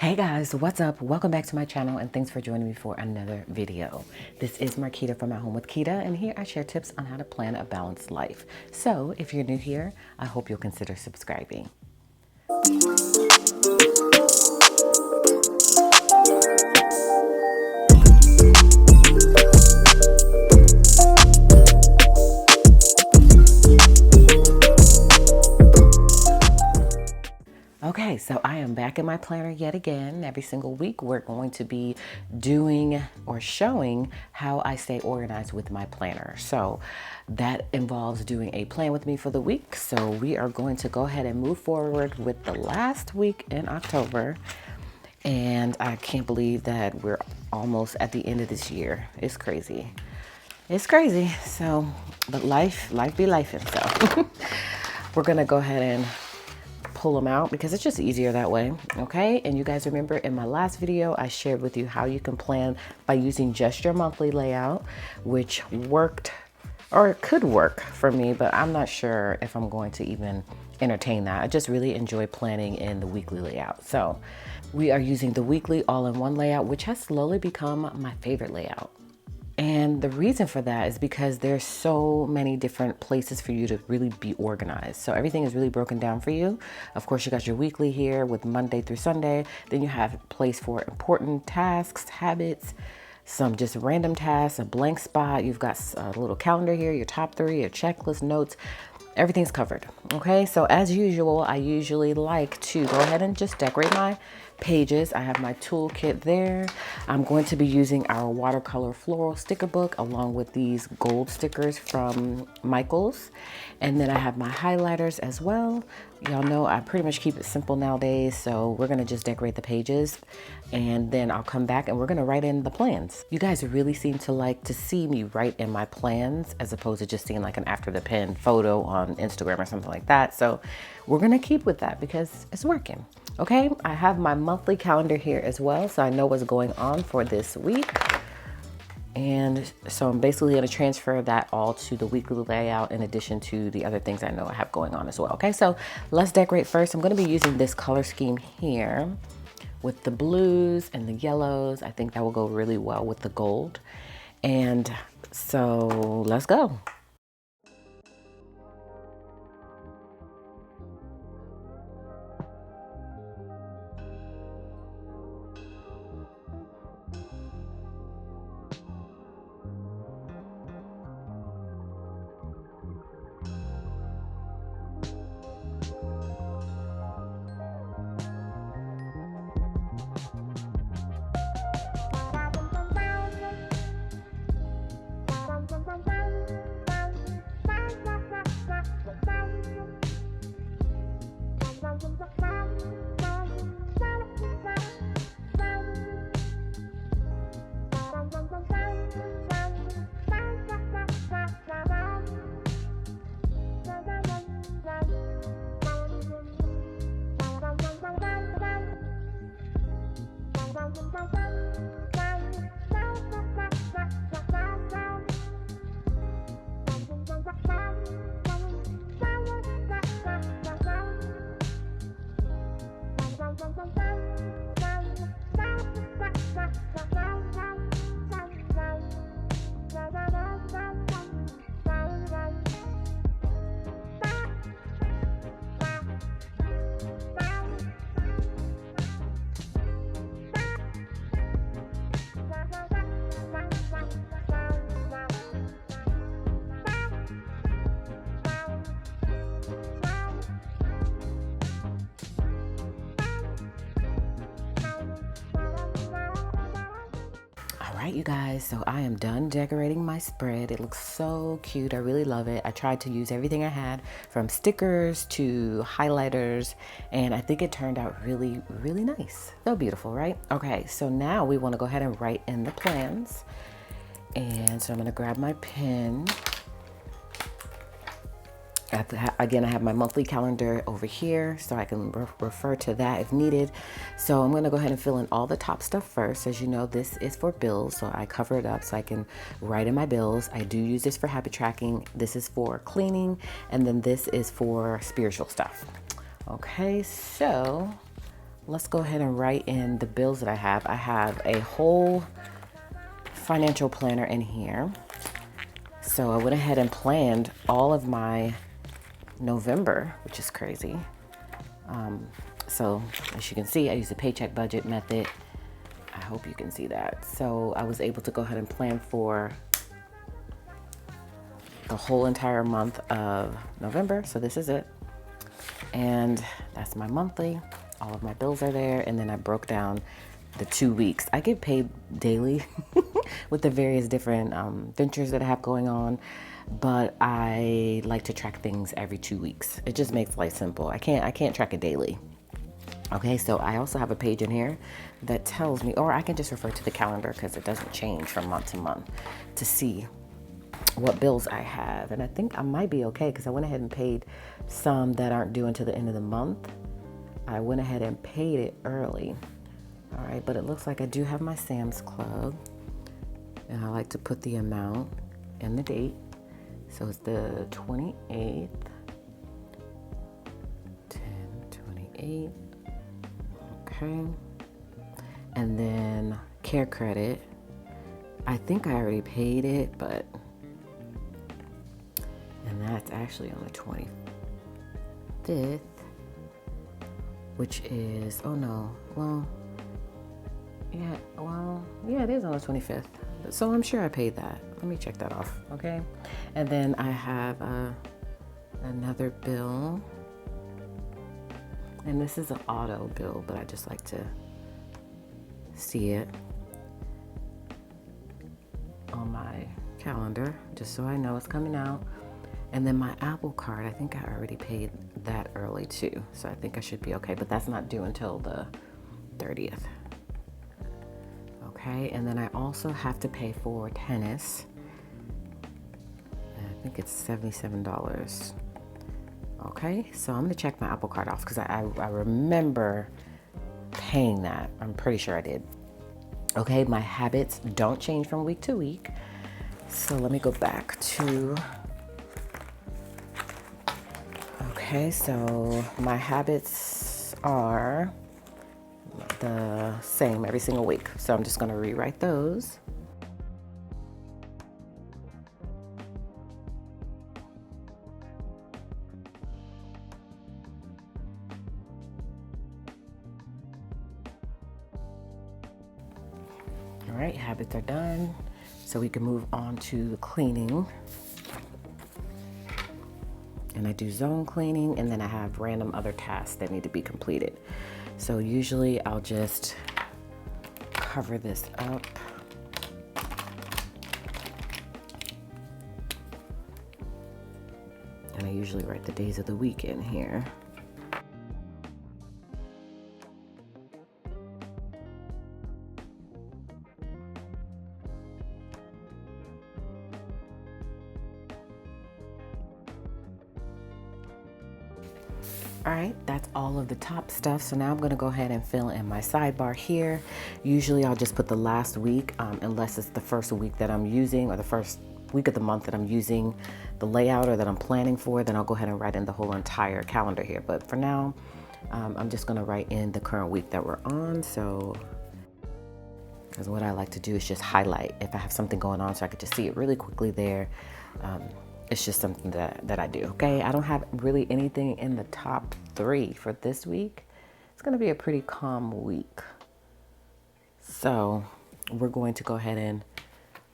Hey guys, what's up? Welcome back to my channel and thanks for joining me for another video. This is Marquita from At Home with Quita, and here I share tips on how to plan a balanced life. So if you're new here, I hope you'll consider subscribing. Okay, so I am back in my planner yet again. Every single week we're going to be doing or showing how I stay organized with my planner. So that involves doing a plan with me for the week. So we are going to go ahead and move forward with the last week in October. And I can't believe that we're almost at the end of this year. It's crazy. It's crazy. So, but life be lifing. So we're gonna go ahead and pull them out because it's just easier that way. Okay, and you guys remember in my last video I shared with you how you can plan by using just your monthly layout, which worked, or it could work for me, but I'm not sure if I'm going to even entertain that. I just really enjoy planning in the weekly layout. So we are using the weekly all-in-one layout, which has slowly become my favorite layout. And the reason for that is because there's so many different places for you to really be organized. So everything is really broken down for you. Of course, you got your weekly here with Monday through Sunday. Then you have a place for important tasks, habits, some just random tasks, a blank spot. You've got a little calendar here, your top 3, your checklist, notes. Everything's covered. Okay, so as usual, I usually like to go ahead and just decorate my pages. I have my toolkit there. I'm going to be using our watercolor floral sticker book along with these gold stickers from Michaels. And then I have my highlighters as well. Y'all know I pretty much keep it simple nowadays, so we're gonna just decorate the pages and then I'll come back and we're gonna write in the plans. You guys really seem to like to see me write in my plans as opposed to just seeing like an after the pen photo on Instagram or something like that. So we're gonna keep with that because it's working. Okay, I have my monthly calendar here as well, so I know what's going on for this week. And so I'm basically going to transfer that all to the weekly layout in addition to the other things I know I have going on as well. Okay, so let's decorate first. I'm going to be using this color scheme here with the blues and the yellows. I think that will go really well with the gold. And so let's go. Alright, you guys, so I am done decorating my spread. It looks so cute. I really love it. I tried to use everything I had from stickers to highlighters, and I think it turned out really, really nice. So beautiful, right? Okay, so now we want to go ahead and write in the plans. And so I'm going to grab my pen. Again, I have my monthly calendar over here, so I can refer to that if needed. So I'm going to go ahead and fill in all the top stuff first. As you know, this is for bills, so I cover it up so I can write in my bills. I do use this for habit tracking. This is for cleaning, and then this is for spiritual stuff. Okay, so let's go ahead and write in the bills that I have. I have a whole financial planner in here. So I went ahead and planned all of my November, which is crazy. So as you can see, I use the paycheck budget method. I hope you can see that. So I was able to go ahead and plan for the whole entire month of November. So this is it. And that's my monthly. All of my bills are there. And then I broke down the 2 weeks. I get paid daily with the various different ventures that I have going on. But I like to track things every 2 weeks. It just makes life simple. I can't track it daily. Okay, so I also have a page in here that tells me, or I can just refer to the calendar because it doesn't change from month to month, to see what bills I have. And I think I might be okay because I went ahead and paid some that aren't due until the end of the month. I went ahead and paid it early. All right, but it looks like I do have my Sam's Club. And I like to put the amount and the date. So it's the 28th, 10/28. Okay. And then care credit. I think I already paid it, but, and that's actually on the 25th, which is, oh no, well, yeah, it is on the 25th. So I'm sure I paid that. Let me check that off, okay? And then I have another bill. And this is an auto bill, but I just like to see it on my calendar, just so I know it's coming out. And then my Apple Card, I think I already paid that early too. So I think I should be okay, but that's not due until the 30th. Okay, and then I also have to pay for tennis. I think it's $77. Okay, so I'm gonna check my Apple Card off because I remember paying that. I'm pretty sure I did. Okay, my habits don't change from week to week. So let me go back to, okay, so my habits are the same every single week. So I'm just gonna rewrite those. All right, habits are done. So we can move on to cleaning. And I do zone cleaning, and then I have random other tasks that need to be completed. So usually I'll just cover this up. And I usually write the days of the week in here. All right, that's all of the top stuff. So now I'm gonna go ahead and fill in my sidebar here. Usually I'll just put the last week, unless it's the first week that I'm using or the first week of the month that I'm using the layout or that I'm planning for, then I'll go ahead and write in the whole entire calendar here. But for now, I'm just gonna write in the current week that we're on. So, because what I like to do is just highlight if I have something going on so I could just see it really quickly there. It's just something that I do, okay? I don't have really anything in the top 3 for this week. It's gonna be a pretty calm week. So we're going to go ahead and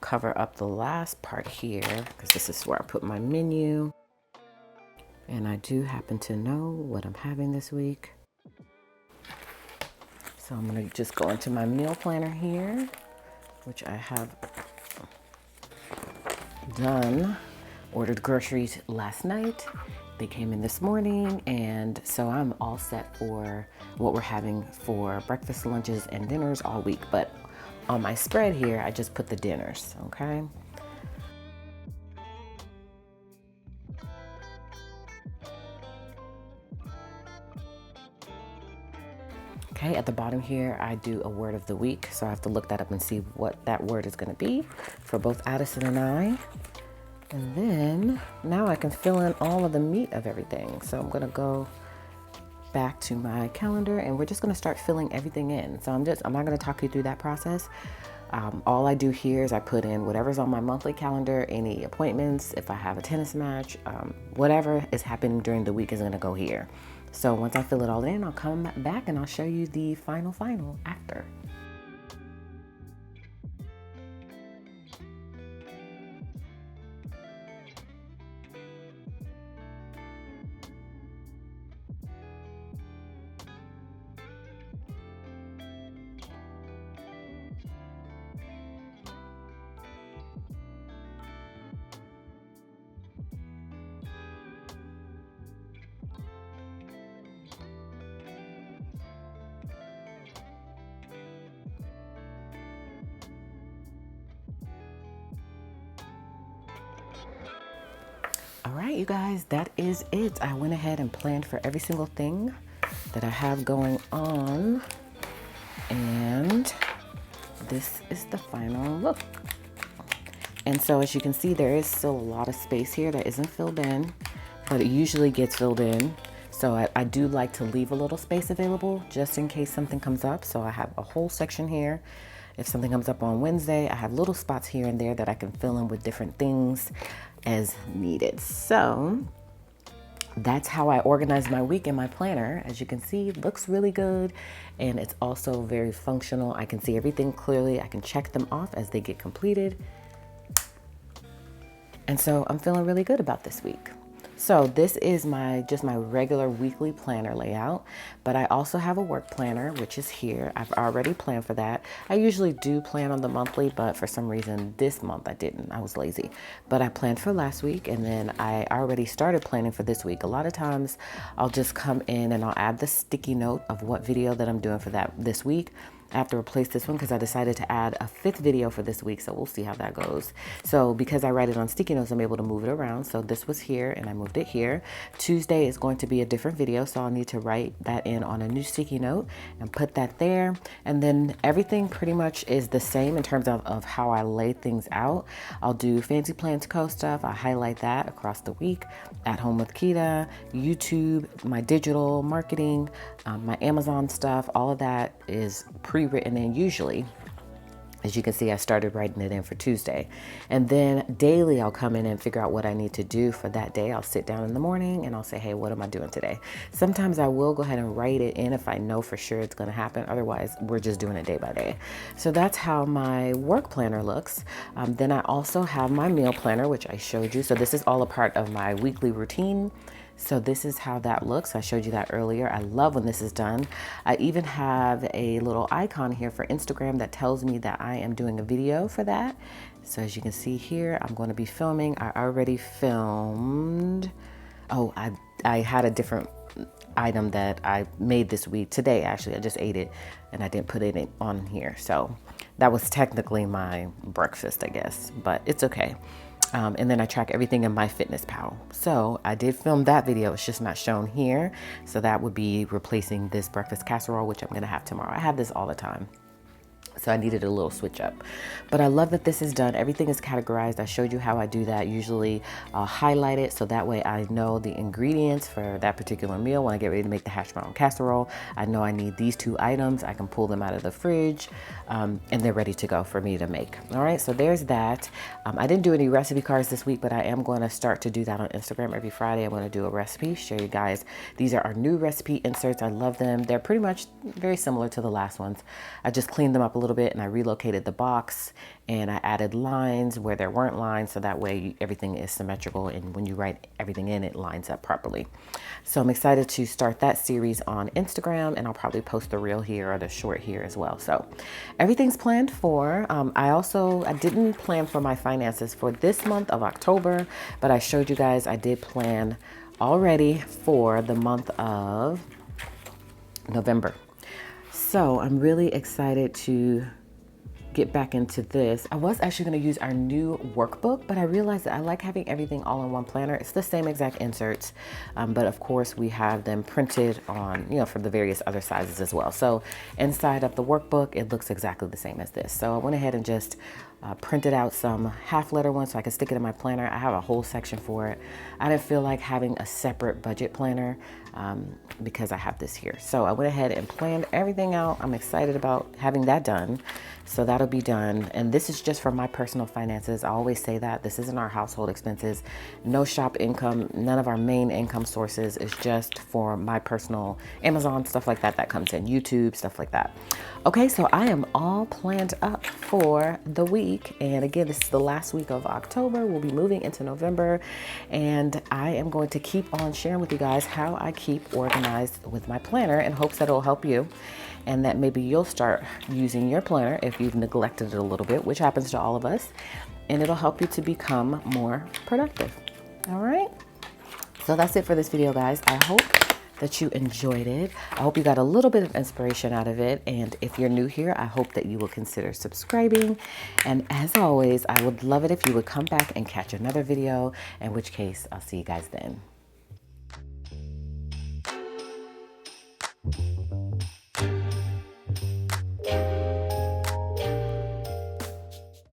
cover up the last part here because this is where I put my menu. And I do happen to know what I'm having this week. So I'm gonna just go into my meal planner here, which I have done. Ordered groceries last night. They came in this morning, and so I'm all set for what we're having for breakfast, lunches, and dinners all week. But on my spread here, I just put the dinners, okay? Okay, at the bottom here, I do a word of the week. So I have to look that up and see what that word is gonna be for both Addison and I. And then now I can fill in all of the meat of everything. So I'm gonna go back to my calendar and we're just going to start filling everything in. So I'm not going to talk you through that process. All I do here is I put in whatever's on my monthly calendar, any appointments, if I have a tennis match, whatever is happening during the week is going to go here. So once I fill it all in, I'll come back and I'll show you the final after. All right, you guys, that is it. I went ahead and planned for every single thing that I have going on. And this is the final look. And so as you can see, there is still a lot of space here that isn't filled in, but it usually gets filled in. So I do like to leave a little space available just in case something comes up. So I have a whole section here. If something comes up on Wednesday, I have little spots here and there that I can fill in with different things as needed. So that's how I organize my week in my planner. As you can see, it looks really good and it's also very functional. I can see everything clearly. I can check them off as they get completed. And so I'm feeling really good about this week. So this is just my regular weekly planner layout, but I also have a work planner, which is here. I've already planned for that. I usually do plan on the monthly, but for some reason this month I didn't. I was lazy, but I planned for last week and then I already started planning for this week. A lot of times I'll just come in and I'll add the sticky note of what video that I'm doing for this week. I have to replace this one because I decided to add a 5th video for this week, so we'll see how that goes. So because I write it on sticky notes, I'm able to move it around. So this was here and I moved it here. Tuesday is going to be a different video, so I'll need to write that in on a new sticky note and put that there. And then everything pretty much is the same in terms of how I lay things out. I'll do Fancy Plans Co. stuff. I highlight that across the week. At Home with Quita, YouTube, my digital marketing, my Amazon stuff, all of that is pre-written in usually. As you can see, I started writing it in for Tuesday. And then daily, I'll come in and figure out what I need to do for that day. I'll sit down in the morning and I'll say, hey, what am I doing today? Sometimes I will go ahead and write it in if I know for sure it's going to happen. Otherwise, we're just doing it day by day. So that's how my work planner looks. Then I also have my meal planner, which I showed you. So this is all a part of my weekly routine. So this is how that looks. I showed you that earlier. I love when this is done. I even have a little icon here for Instagram that tells me that I am doing a video for that. So as you can see here, I'm going to be filming. I already filmed. Oh, I had a different item that I made this week. Today, actually, I just ate it and I didn't put it on here. So that was technically my breakfast, I guess, but it's okay. And then I track everything in MyFitnessPal. So I did film that video. It's just not shown here. So that would be replacing this breakfast casserole, which I'm going to have tomorrow. I have this all the time. So I needed a little switch up, but I love that this is done. Everything is categorized. I showed you how I do that. Usually I'll highlight it so that way I know the ingredients for that particular meal. When I get ready to make the hash brown casserole, I know I need these 2 items. I can pull them out of the fridge and they're ready to go for me to make. All right, so there's that. I didn't do any recipe cards this week, but I am going to start to do that on Instagram every Friday. I'm going to do a recipe, show you guys. These are our new recipe inserts. I love them. They're pretty much very similar to the last ones. I just cleaned them up a little bit and I relocated the box and I added lines where there weren't lines, so that way everything is symmetrical and when you write everything in, it lines up properly. So I'm excited to start that series on Instagram and I'll probably post the reel here or the short here as well. So everything's planned for. I didn't plan for my finances for this month of October, but I showed you guys I did plan already for the month of November. So I'm really excited to get back into this. I was actually going to use our new workbook, but I realized that I like having everything all in one planner. It's the same exact inserts, but of course we have them printed on, for the various other sizes as well. So inside of the workbook, it looks exactly the same as this. So I went ahead and just printed out some half letter ones so I could stick it in my planner. I have a whole section for it. I didn't feel like having a separate budget planner. because I have this here. So I went ahead and planned everything out. I'm excited about having that done. So that'll be done. And this is just for my personal finances. I always say that this isn't our household expenses, no shop income, none of our main income sources. Is just for my personal Amazon, stuff like that that comes in, YouTube, stuff like that. Okay, so I am all planned up for the week. And again, this is the last week of October. We'll be moving into November. And I am going to keep on sharing with you guys how I keep organized with my planner in hopes that it'll help you, and that maybe you'll start using your planner if you've neglected it a little bit, which happens to all of us, and it'll help you to become more productive. All right. So that's it for this video, guys. I hope that you enjoyed it. I hope you got a little bit of inspiration out of it. And if you're new here, I hope that you will consider subscribing. And as always, I would love it if you would come back and catch another video, in which case I'll see you guys then.